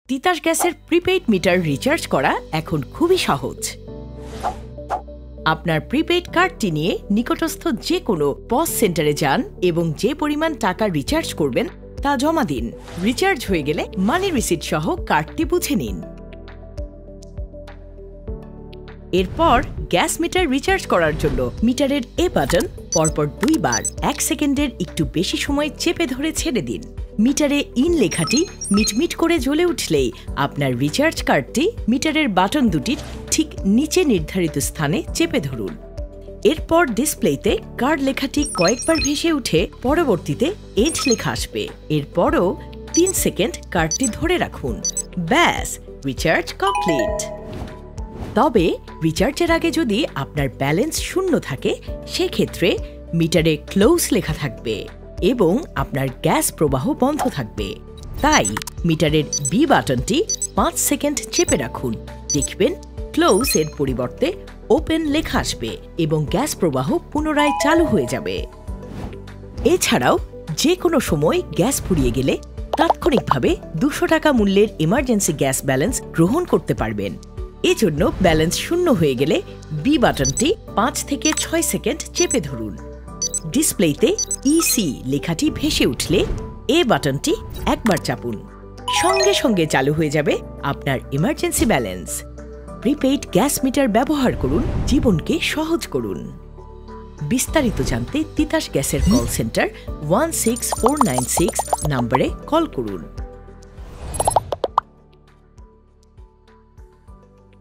তিতাস গ্যাসের prepaid meter recharge করা এখন খুবই সহজ। আপনার প্রিপেইড কার্ডটি নিয়ে নিকটস্থ যে কোনো পজ সেন্টারে যান এবং যে পরিমাণ টাকা রিচার্জ করবেন তা জমা দিন। রিচার্জ হয়ে গেলে মানি রিসিট সহ কার্ডটি বুঝে নিন। এরপর গ্যাস মিটার রিচার্জ করার জন্য মিটারের এ বাটন পরপর 2 বার 1 সেকেন্ডের একটু বেশি সময় চেপে ধরে ছেড়ে দিন। মিটারে ইন লেখাটি মিটমিট করে জ্বলে উঠলেই আপনার রিচার্জ কার্ডটি মিটারের বাটন দুটির ঠিক নিচে নির্ধারিত স্থানে চেপে ধরুন। এরপর ডিসপ্লেতে কার্ড লেখাটি কয়েকবার ভেসে উঠে পরবর্তীতে এন্ড লেখা আসবে। এরপরও 3 সেকেন্ড কার্ডটি ধরে রাখুন। ব্যাস, রিচার্জ কমপ্লিট। তবে রিচার্জের আগে যদি আপনার ব্যালেন্স শূন্য থাকে সেক্ষেত্রে মিটারে ক্লোজ লেখা থাকবে এবং আপনার গ্যাস প্রবাহ বন্ধ থাকবে। তাই মিটারের বি বাটনটি 5 সেকেন্ড চেপে রাখুন। দেখবেন ক্লোজ এর পরিবর্তে ওপেন লেখা আসবে এবং গ্যাস প্রবাহ পুনরায় চালু হয়ে যাবে। এছাড়াও যে কোনো সময় গ্যাস ফুরিয়ে গেলে তাৎক্ষণিকভাবে 200 টাকা মূল্যের ইমার্জেন্সি গ্যাস ব্যালেন্স গ্রহণ করতে পারবেন। এজন্য ব্যালেন্স শূন্য হয়ে গেলে বি বাটনটি 5 থেকে 6 সেকেন্ড চেপে ধরুন। ডিসপ্লেতে ইসি লেখাটি ভেসে উঠলে এ বাটনটি একবার চাপুন। সঙ্গে সঙ্গে চালু হয়ে যাবে আপনার emergency balance. Prepaid gas metre ব্যবহার করুন, জীবনকে সহজ করুন। বিস্তারিত জানতে তিতাস গ্যাসের কল সেন্টার 16496 নম্বরে কল করুন।